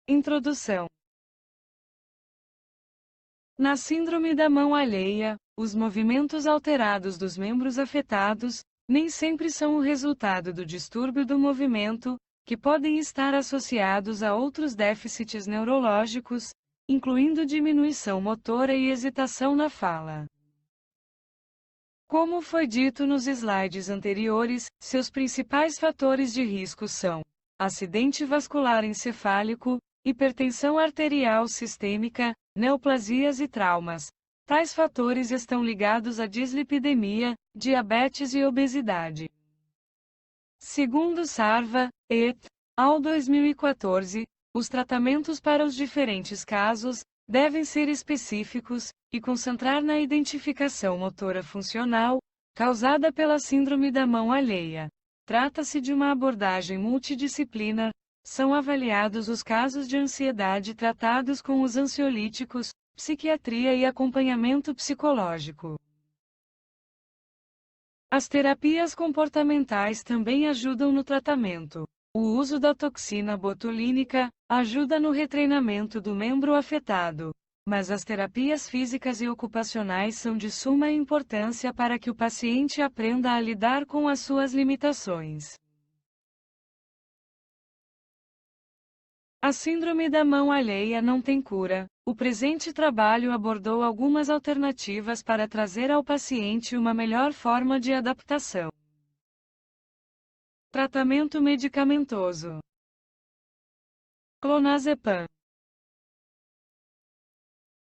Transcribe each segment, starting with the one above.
Introdução. Na síndrome da mão alheia, os movimentos alterados dos membros afetados nem sempre são o resultado do distúrbio do movimento, que podem estar associados a outros déficits neurológicos, incluindo diminuição motora e hesitação na fala. Como foi dito nos slides anteriores, seus principais fatores de risco são acidente vascular encefálico, hipertensão arterial sistêmica, neoplasias e traumas. Tais fatores estão ligados à dislipidemia, diabetes e obesidade. Segundo Sarva, et al. 2014, os tratamentos para os diferentes casos devem ser específicos e concentrar na identificação motora funcional causada pela síndrome da mão alheia. Trata-se de uma abordagem multidisciplinar. São avaliados os casos de ansiedade tratados com os ansiolíticos, psiquiatria e acompanhamento psicológico. As terapias comportamentais também ajudam no tratamento. O uso da toxina botulínica ajuda no retreinamento do membro afetado, mas as terapias físicas e ocupacionais são de suma importância para que o paciente aprenda a lidar com as suas limitações. A síndrome da mão alheia não tem cura. O presente trabalho abordou algumas alternativas para trazer ao paciente uma melhor forma de adaptação. Tratamento medicamentoso. Clonazepam.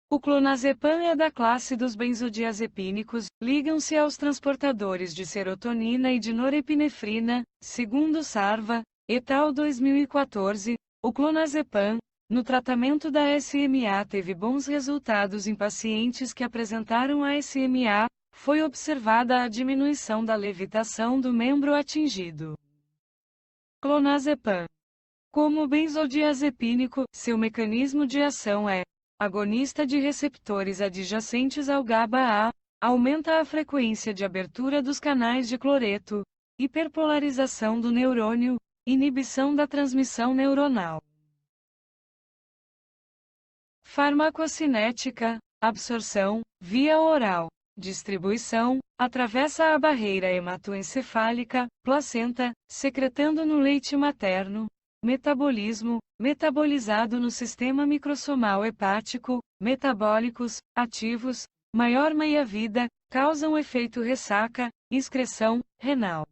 O clonazepam é da classe dos benzodiazepínicos, ligam-se aos transportadores de serotonina e de norepinefrina, segundo Sarva, et al. 2014. O clonazepam, no tratamento da SMA, teve bons resultados em pacientes que apresentaram a SMA, foi observada a diminuição da levitação do membro atingido. Clonazepam. Como benzodiazepínico, seu mecanismo de ação é agonista de receptores adjacentes ao GABA-A, aumenta a frequência de abertura dos canais de cloreto, hiperpolarização do neurônio, inibição da transmissão neuronal. Farmacocinética, absorção, via oral, distribuição, atravessa a barreira hematoencefálica, placenta, secretando no leite materno, metabolismo, metabolizado no sistema microsomal hepático, metabólicos, ativos, maior meia-vida, causam efeito ressaca, excreção, renal.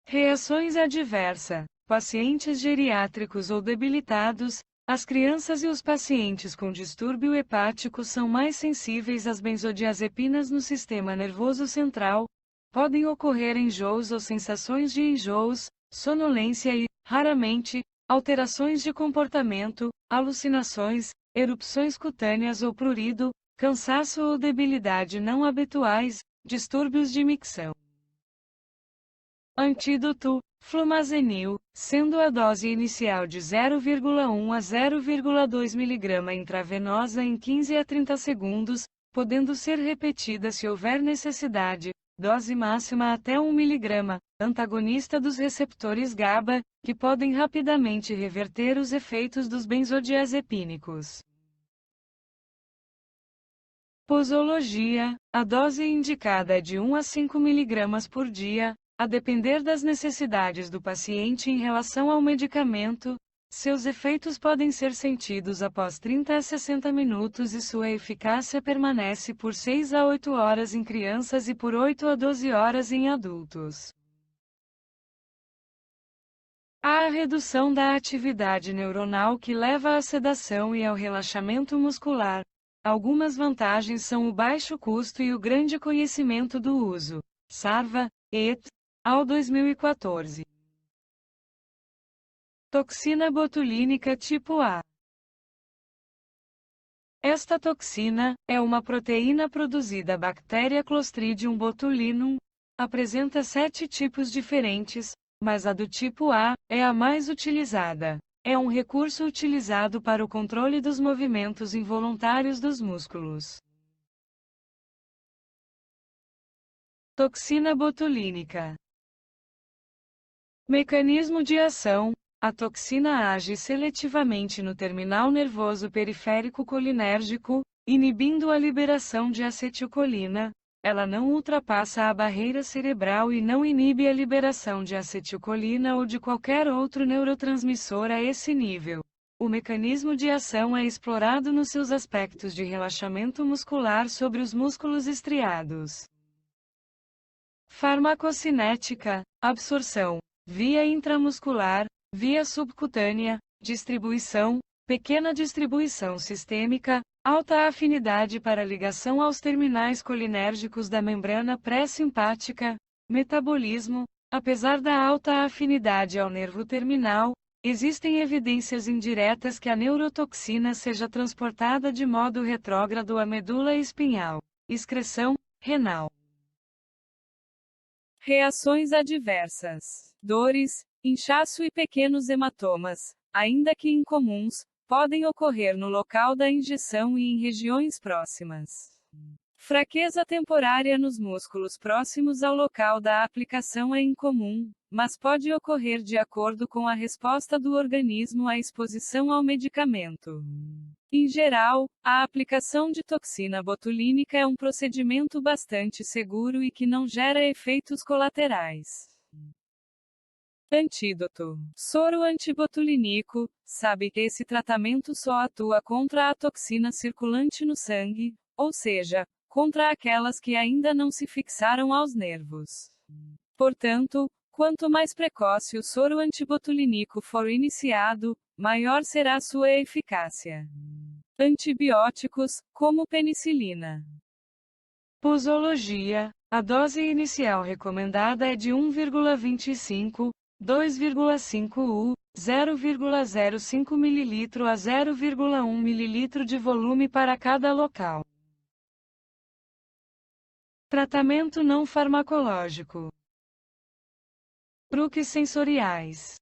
Reações adversa, pacientes geriátricos ou debilitados, as crianças e os pacientes com distúrbio hepático são mais sensíveis às benzodiazepinas no sistema nervoso central, podem ocorrer enjoos ou sensações de enjoos, sonolência e, raramente, alterações de comportamento, alucinações, erupções cutâneas ou prurido, cansaço ou debilidade não habituais, distúrbios de micção. Antídoto, flumazenil, sendo a dose inicial de 0,1 a 0,2 mg intravenosa em 15 a 30 segundos, podendo ser repetida se houver necessidade, dose máxima até 1 mg, antagonista dos receptores GABA, que podem rapidamente reverter os efeitos dos benzodiazepínicos. Posologia, a dose indicada é de 1 a 5 mg por dia, a depender das necessidades do paciente em relação ao medicamento. Seus efeitos podem ser sentidos após 30 a 60 minutos e sua eficácia permanece por 6 a 8 horas em crianças e por 8 a 12 horas em adultos. Há a redução da atividade neuronal que leva à sedação e ao relaxamento muscular. Algumas vantagens são o baixo custo e o grande conhecimento do uso. Sarva, et al. 2014. Toxina botulínica tipo A. Esta toxina é uma proteína produzida bactéria Clostridium botulinum, apresenta 7 tipos diferentes, mas a do tipo A é a mais utilizada. É um recurso utilizado para o controle dos movimentos involuntários dos músculos. Toxina botulínica. Mecanismo de ação: A toxina age seletivamente no terminal nervoso periférico colinérgico, inibindo a liberação de acetilcolina. Ela não ultrapassa a barreira cerebral e não inibe a liberação de acetilcolina ou de qualquer outro neurotransmissor a esse nível. O mecanismo de ação é explorado nos seus aspectos de relaxamento muscular sobre os músculos estriados. Farmacocinética, absorção, via intramuscular, via subcutânea, distribuição, pequena distribuição sistêmica, alta afinidade para ligação aos terminais colinérgicos da membrana pré-simpática, metabolismo, apesar da alta afinidade ao nervo terminal, existem evidências indiretas que a neurotoxina seja transportada de modo retrógrado à medula espinhal. Excreção renal. Reações adversas. Dores, inchaço e pequenos hematomas, ainda que incomuns, podem ocorrer no local da injeção e em regiões próximas. Fraqueza temporária nos músculos próximos ao local da aplicação é incomum, mas pode ocorrer de acordo com a resposta do organismo à exposição ao medicamento. Em geral, a aplicação de toxina botulínica é um procedimento bastante seguro e que não gera efeitos colaterais. Antídoto. Soro antibotulínico. Sabe que esse tratamento só atua contra a toxina circulante no sangue, ou seja, contra aquelas que ainda não se fixaram aos nervos. Portanto, quanto mais precoce o soro antibotulínico for iniciado, maior será sua eficácia. Antibióticos, como penicilina. Posologia. A dose inicial recomendada é de 1,25, 2,5 U, 0,05 ml a 0,1 ml de volume para cada local. Tratamento não farmacológico. Truques sensoriais.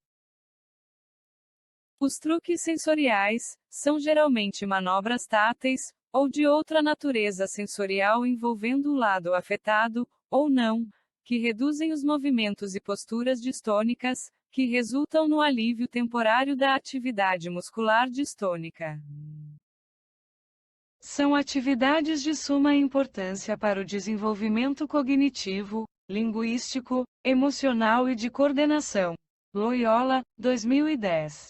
Os truques sensoriais são geralmente manobras táteis, ou de outra natureza sensorial envolvendo o lado afetado, ou não, que reduzem os movimentos e posturas distônicas, que resultam no alívio temporário da atividade muscular distônica. São atividades de suma importância para o desenvolvimento cognitivo, linguístico, emocional e de coordenação. Loyola, 2010.